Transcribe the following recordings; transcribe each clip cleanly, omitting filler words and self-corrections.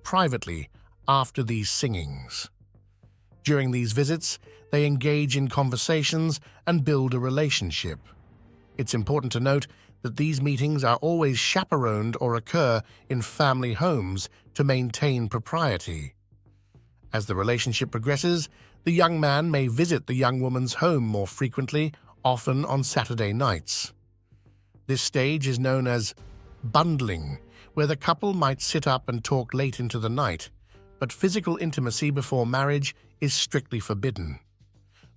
privately after these singings. During these visits, they engage in conversations and build a relationship. It's important to note that these meetings are always chaperoned or occur in family homes to maintain propriety. As the relationship progresses, the young man may visit the young woman's home more frequently, often on Saturday nights. This stage is known as bundling, where the couple might sit up and talk late into the night, but physical intimacy before marriage is strictly forbidden.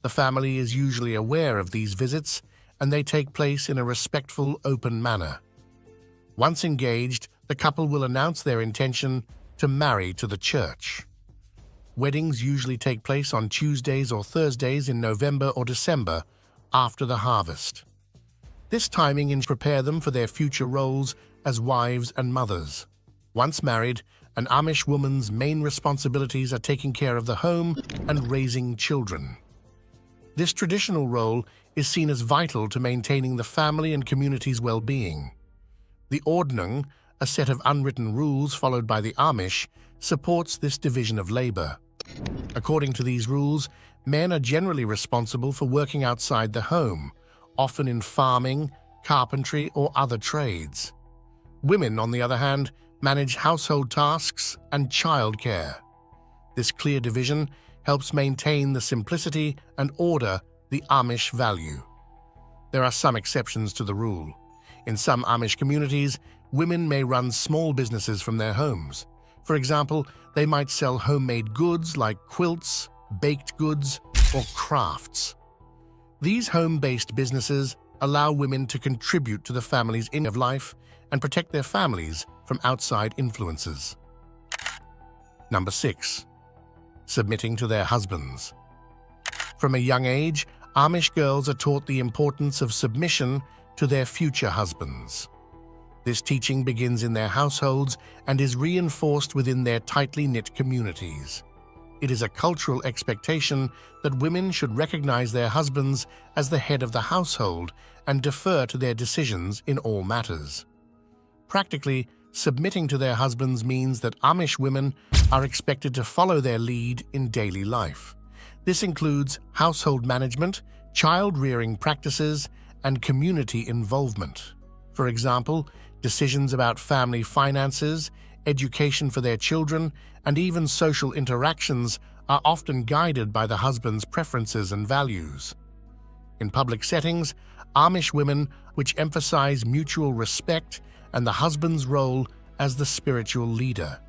The family is usually aware of these visits, and they take place in a respectful, open manner. Once engaged, the couple will announce their intention to marry to the church. Weddings usually take place on Tuesdays or Thursdays in November or December, after the harvest. This timing can prepare them for their future roles as wives and mothers. Once married, an Amish woman's main responsibilities are taking care of the home and raising children. This traditional role is seen as vital to maintaining the family and community's well-being. The Ordnung, a set of unwritten rules followed by the Amish, supports this division of labor. According to these rules, men are generally responsible for working outside the home, often in farming, carpentry, or other trades. Women, on the other hand, manage household tasks and childcare. This clear division helps maintain the simplicity and order the Amish value. There are some exceptions to the rule. In some Amish communities, women may run small businesses from their homes. For example, they might sell homemade goods like quilts, baked goods, or crafts. These home-based businesses allow women to contribute to the family's inner of life and protect their families from outside influences. Number 6. Submitting to their husbands. From a young age, Amish girls are taught the importance of submission to their future husbands. This teaching begins in their households and is reinforced within their tightly knit communities. It is a cultural expectation that women should recognize their husbands as the head of the household and defer to their decisions in all matters. Practically, submitting to their husbands means that Amish women are expected to follow their lead in daily life. This includes household management, child-rearing practices, and community involvement. For example, decisions about family finances, education for their children, and even social interactions are often guided by the husband's preferences and values. In public settings, Amish women, which emphasize mutual respect and the husband's role as the spiritual leader.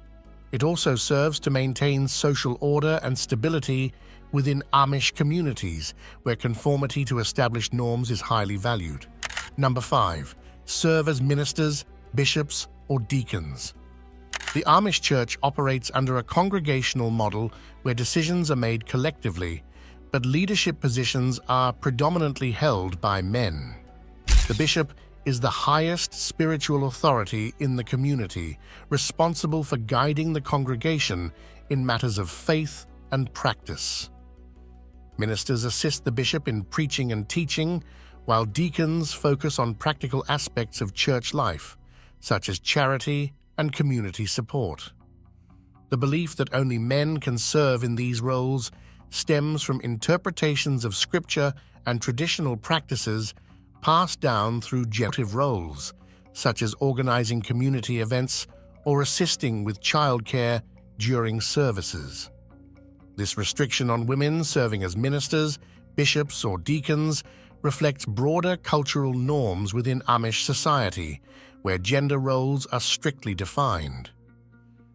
It also serves to maintain social order and stability within Amish communities, where conformity to established norms is highly valued. Number 5. Serve as ministers, bishops, or deacons. The Amish church operates under a congregational model where decisions are made collectively, but leadership positions are predominantly held by men. The bishop is the highest spiritual authority in the community, responsible for guiding the congregation in matters of faith and practice. Ministers assist the bishop in preaching and teaching, while deacons focus on practical aspects of church life, such as charity and community support. The belief that only men can serve in these roles stems from interpretations of scripture and traditional practices passed down through generative roles, such as organizing community events or assisting with childcare during services. This restriction on women serving as ministers, bishops, or deacons reflects broader cultural norms within Amish society, where gender roles are strictly defined.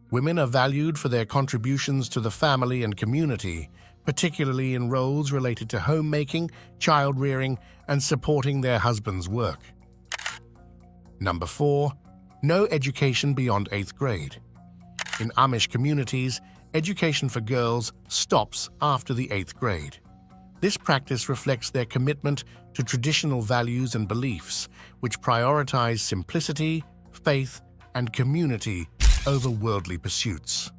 Women are valued for their contributions to the family and community, particularly in roles related to homemaking, child-rearing, and supporting their husband's work. Number 4. No education beyond 8th grade. In Amish communities, education for girls stops after the 8th grade. This practice reflects their commitment to traditional values and beliefs, which prioritize simplicity, faith, and community over worldly pursuits.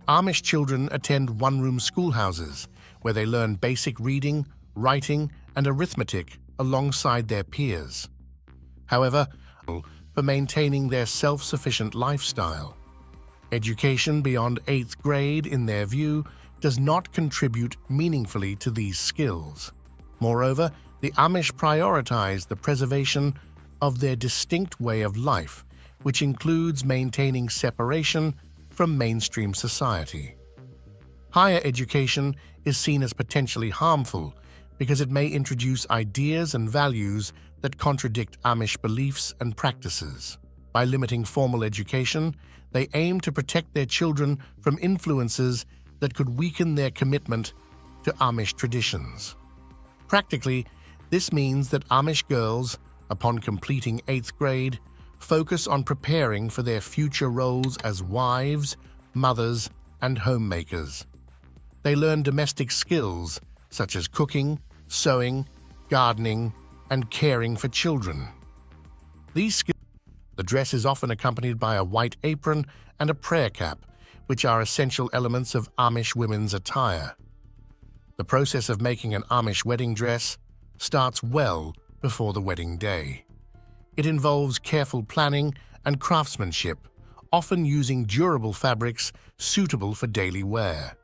Amish children attend one-room schoolhouses, where they learn basic reading, writing, and arithmetic alongside their peers. However, for maintaining their self-sufficient lifestyle. Education beyond 8th grade, in their view, does not contribute meaningfully to these skills. Moreover, the Amish prioritize the preservation of their distinct way of life, which includes maintaining separation from mainstream society. Higher education is seen as potentially harmful because it may introduce ideas and values that contradict Amish beliefs and practices. By limiting formal education, they aim to protect their children from influences that could weaken their commitment to Amish traditions. Practically, this means that Amish girls, upon completing 8th grade, focus on preparing for their future roles as wives, mothers, and homemakers. They learn domestic skills such as cooking, sewing, gardening, and caring for children. The dress is often accompanied by a white apron and a prayer cap, which are essential elements of Amish women's attire. The process of making an Amish wedding dress starts well before the wedding day. It involves careful planning and craftsmanship, often using durable fabrics suitable for daily wear.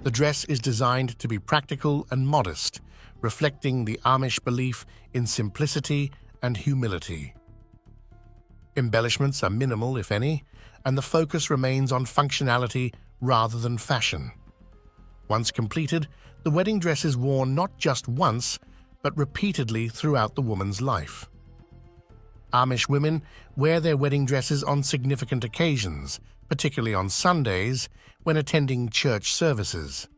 The dress is designed to be practical and modest, reflecting the Amish belief in simplicity and humility. Embellishments are minimal, if any, and the focus remains on functionality rather than fashion. Once completed, the wedding dress is worn not just once, but repeatedly throughout the woman's life. Amish women wear their wedding dresses on significant occasions, particularly on Sundays when attending church services.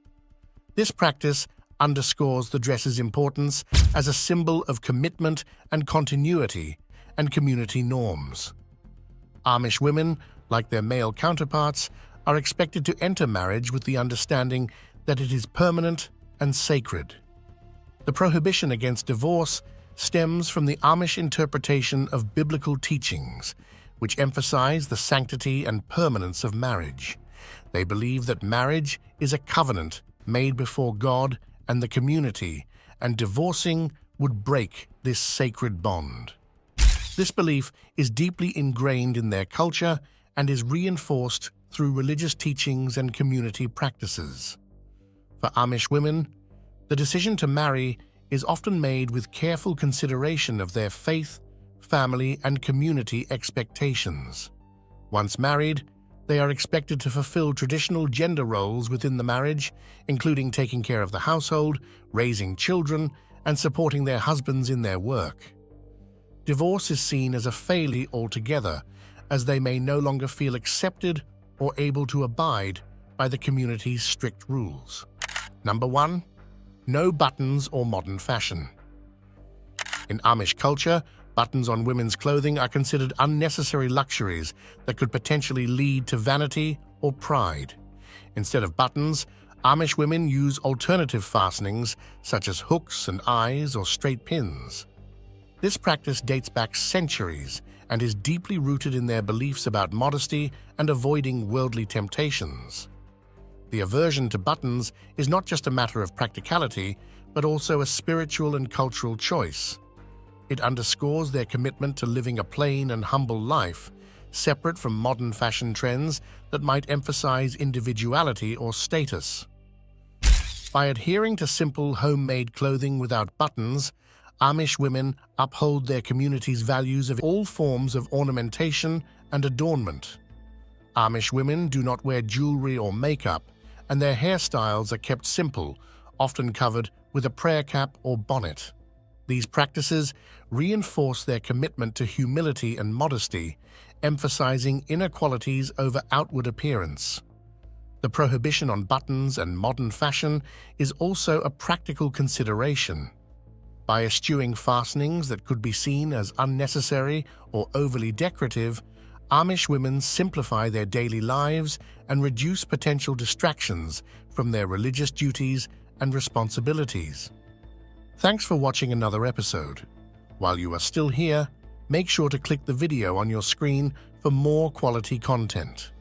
This practice underscores the dress's importance as a symbol of commitment and continuity and community norms. Amish women, like their male counterparts, are expected to enter marriage with the understanding that it is permanent and sacred. The prohibition against divorce stems from the Amish interpretation of biblical teachings, which emphasize the sanctity and permanence of marriage. They believe that marriage is a covenant made before God and the community, and divorcing would break this sacred bond. This belief is deeply ingrained in their culture and is reinforced through religious teachings and community practices. For Amish women, the decision to marry is often made with careful consideration of their faith, family, and community expectations. Once married, they are expected to fulfill traditional gender roles within the marriage, including taking care of the household, raising children, and supporting their husbands in their work. Divorce is seen as a failure altogether, as they may no longer feel accepted or able to abide by the community's strict rules. Number 1. No buttons or modern fashion. In Amish culture, buttons on women's clothing are considered unnecessary luxuries that could potentially lead to vanity or pride. Instead of buttons, Amish women use alternative fastenings such as hooks and eyes or straight pins. This practice dates back centuries and is deeply rooted in their beliefs about modesty and avoiding worldly temptations. The aversion to buttons is not just a matter of practicality, but also a spiritual and cultural choice. It underscores their commitment to living a plain and humble life, separate from modern fashion trends that might emphasize individuality or status. By adhering to simple, homemade clothing without buttons, Amish women uphold their community's values of all forms of ornamentation and adornment. Amish women do not wear jewelry or makeup, and their hairstyles are kept simple, often covered with a prayer cap or bonnet. These practices reinforce their commitment to humility and modesty, emphasizing inner qualities over outward appearance. The prohibition on buttons and modern fashion is also a practical consideration. By eschewing fastenings that could be seen as unnecessary or overly decorative, Amish women simplify their daily lives and reduce potential distractions from their religious duties and responsibilities. Thanks for watching another episode. While you are still here, make sure to click the video on your screen for more quality content.